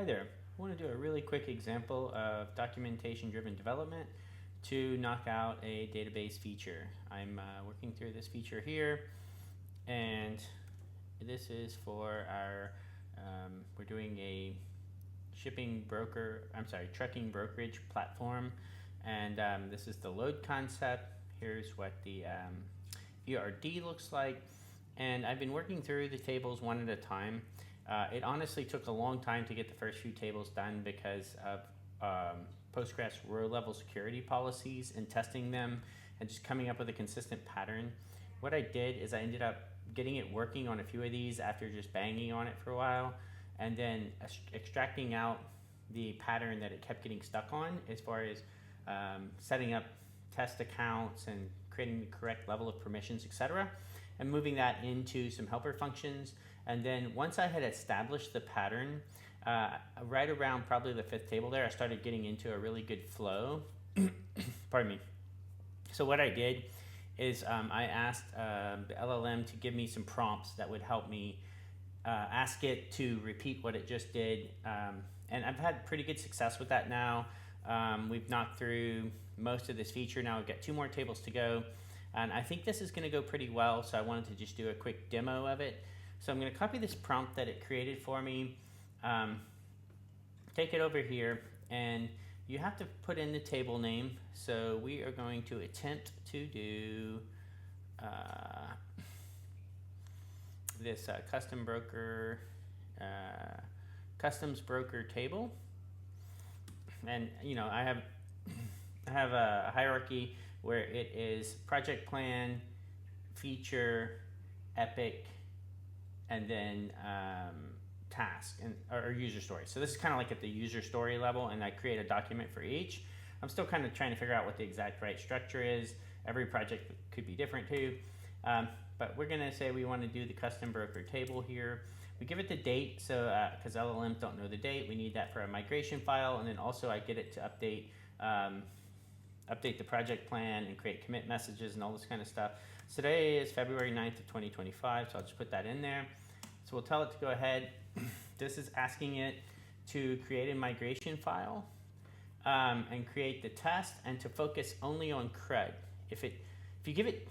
there. I want to do a really quick example of documentation-driven development to knock out a database feature. I'm working through this feature here, and this is for our, we're doing a trucking brokerage platform, and this is the load concept. Here's what the ERD looks like, and I've been working through the tables one at a time. It honestly took a long time to get the first few tables done because of Postgres row level security policies and testing them and just coming up with a consistent pattern. What I did is I ended up getting it working on a few of these after just banging on it for a while, and then extracting out the pattern that it kept getting stuck on as far as setting up test accounts and creating the correct level of permissions, etc., and moving that into some helper functions. And then once I had established the pattern, right around probably the 5th table there, I started getting into a really good flow. Pardon me. So what I did is I asked the LLM to give me some prompts that would help me ask it to repeat what it just did. And I've had pretty good success with that now. We've knocked through most of this feature. Now we've got 2 more tables to go. And I think this is going to go pretty well, so I wanted to just do a quick demo of it. So I'm going to copy this prompt that it created for me, take it over here, and you have to put in the table name. So we are going to attempt to do this customs broker table. And I have a hierarchy where it is project plan, feature, epic, and then task or user story. So this is kind of like at the user story level, and I create a document for each. I'm still kind of trying to figure out what the exact right structure is. Every project could be different too. But we're gonna say we want to do the custom broker table here. We give it the date, so because LLMs don't know the date, we need that for a migration file, and then also I get it to update the project plan and create commit messages and all this kind of stuff. So today is February 9th of 2025, so I'll just put that in there. So we'll tell it to go ahead. This is asking it to create a migration file and create the test, and to focus only on CRUD. If you give it,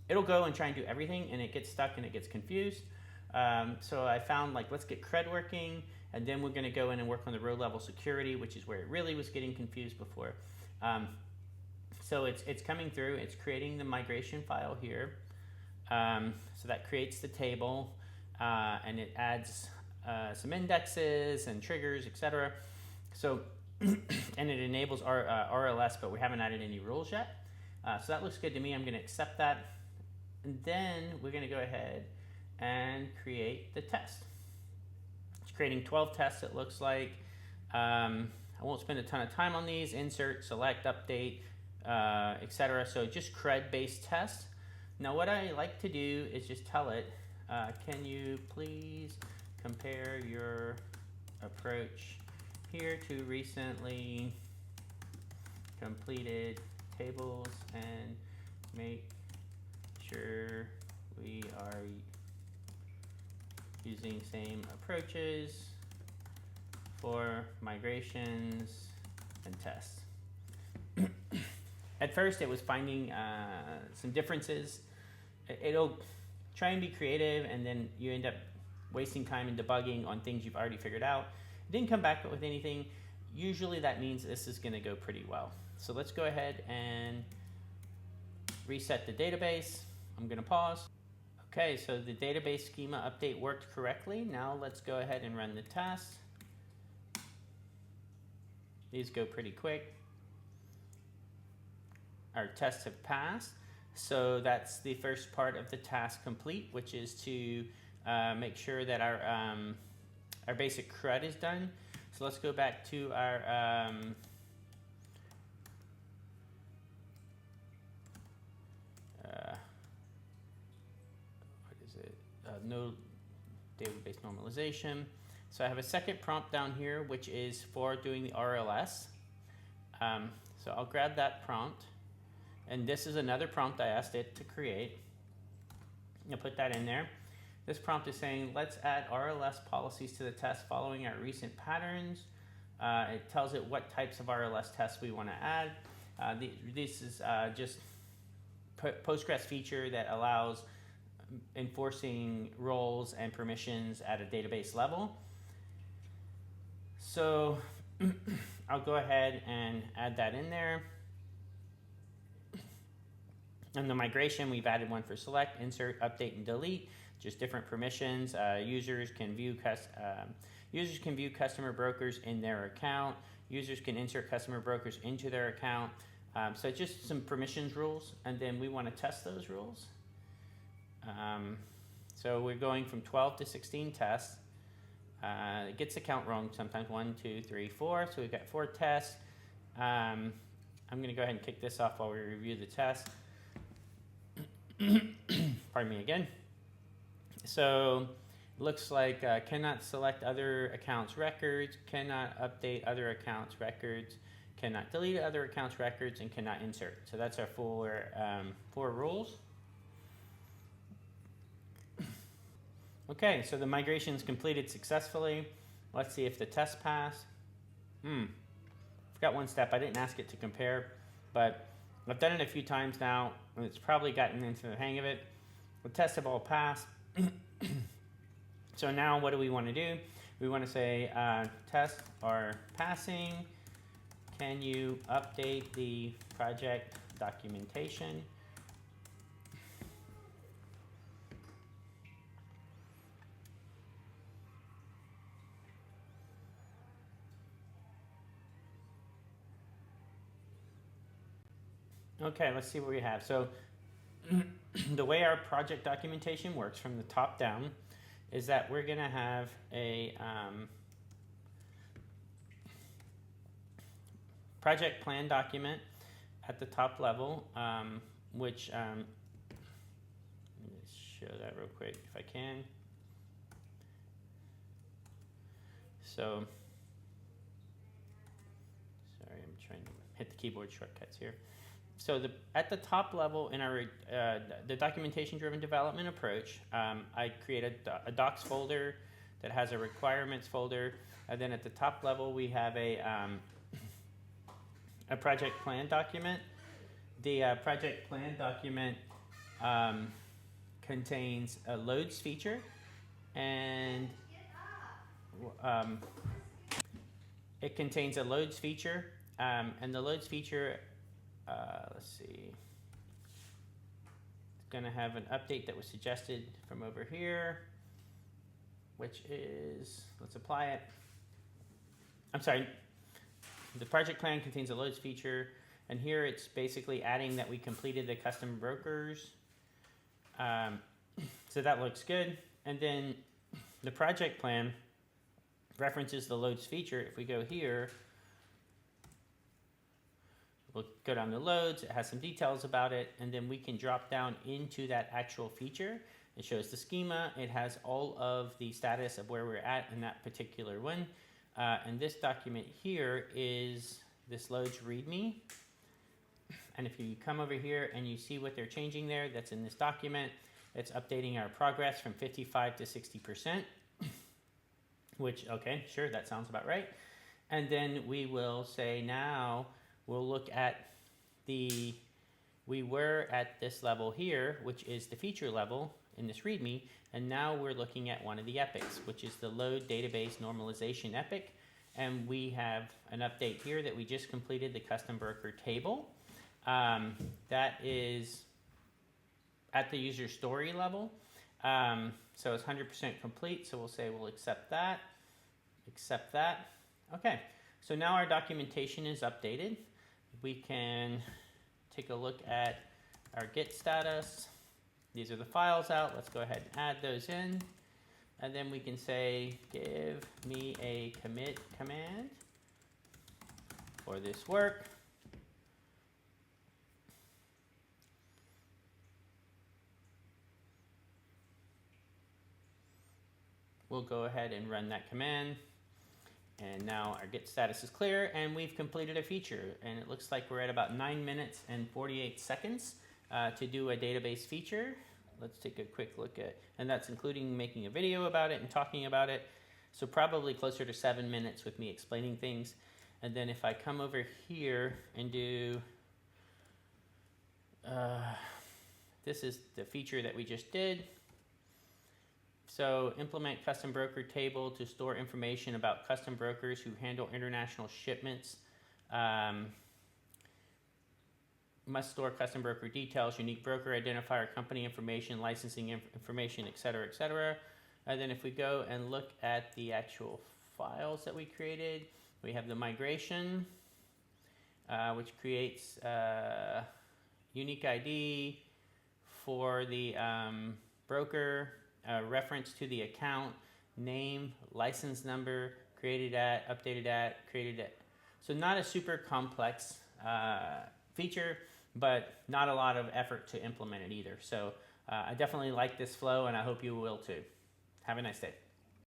it'll go and try and do everything, and it gets stuck and it gets confused. So I found, let's get CRUD working, and then we're going to go in and work on the row level security, which is where it really was getting confused before. So it's coming through, it's creating the migration file here. So that creates the table, and it adds some indexes and triggers, etc. So, and it enables RLS, but we haven't added any rules yet. So that looks good to me. I'm going to accept that. And then we're going to go ahead and create the test. It's creating 12 tests, it looks like. I won't spend a ton of time on these. Insert, select, update, etc. So just CRUD-based tests. Now what I like to do is just tell it, can you please compare your approach here to recently completed tables and make sure we are using same approaches for migrations and tests. At first it was finding some differences. It'll try and be creative, and then you end up wasting time in debugging on things you've already figured out. It didn't come back with anything. Usually that means this is going to go pretty well. So let's go ahead and reset the database. I'm going to pause. Okay, so the database schema update worked correctly. Now let's go ahead and run the test. These go pretty quick. Our tests have passed. So that's the first part of the task complete, which is to make sure that our basic CRUD is done. So let's go back to our no database normalization. So I have a second prompt down here, which is for doing the RLS. So I'll grab that prompt, and this is another prompt I asked it to create. I'll put that in there. This prompt is saying, let's add RLS policies to the test following our recent patterns. It tells it what types of RLS tests we want to add. This is just Postgres feature that allows enforcing roles and permissions at a database level. So I'll go ahead and add that in there. In the migration, we've added one for select, insert, update, and delete, just different permissions. Users can view customer brokers in their account. Users can insert customer brokers into their account. So just some permissions rules, and then we want to test those rules. So we're going from 12 to 16 tests. It gets the count wrong sometimes, 1, 2, 3, 4. So we've got 4 tests. I'm going to go ahead and kick this off while we review the test. Pardon me again. So it looks like cannot select other accounts records, cannot update other accounts records, cannot delete other accounts records, and cannot insert. So that's our 4 rules. Okay, so the migration is completed successfully. Let's see if the test passed. Forgot one step. I didn't ask it to compare, but I've done it a few times now, and it's probably gotten into the hang of it. The tests have all passed. So now what do we want to do? We want to say tests are passing. Can you update the project documentation? Okay, let's see what we have. So the way our project documentation works from the top down is that we're going to have a project plan document at the top level, which let me show that real quick if I can. So, sorry, I'm trying to hit the keyboard shortcuts here. So at the top level in our the documentation-driven development approach, I create a docs folder that has a requirements folder, and then at the top level we have a project plan document. The project plan document contains a loads feature, and it contains a loads feature, and the loads feature. Let's see. It's going to have an update that was suggested from over here, which is, let's apply it. I'm sorry. The project plan contains a loads feature, and here it's basically adding that we completed the custom brokers. So that looks good. And then the project plan references the loads feature. If we go here, we'll go down to loads, it has some details about it, and then we can drop down into that actual feature. It shows the schema, it has all of the status of where we're at in that particular one. And this document here is this loads readme. And if you come over here and you see what they're changing there, that's in this document. It's updating our progress from 55 to 60%, which, okay, sure, that sounds about right. And then we will say now, we'll look at we were at this level here, which is the feature level in this README, and now we're looking at one of the epics, which is the load database normalization epic. And we have an update here that we just completed the custom broker table. That is at the user story level. So it's 100% complete, so we'll say we'll accept that. Okay, so now our documentation is updated. We can take a look at our git status. These are the files out. Let's go ahead and add those in. And then we can say, give me a commit command for this work. We'll go ahead and run that command. And now our git status is clear, and we've completed a feature. And it looks like we're at about 9 minutes and 48 seconds to do a database feature. let's take a quick look at, and that's including making a video about it and talking about it. So probably closer to 7 minutes with me explaining things. And then if I come over here and do, this is the feature that we just did. So implement custom broker table to store information about custom brokers who handle international shipments. Must store custom broker details, unique broker identifier, company information, licensing information, etc., etc. And then if we go and look at the actual files that we created, we have the migration, which creates unique ID for the broker, reference to the account, name, license number, created at, updated at, created at. So not a super complex feature, but not a lot of effort to implement it either. So I definitely like this flow, and I hope you will too. Have a nice day.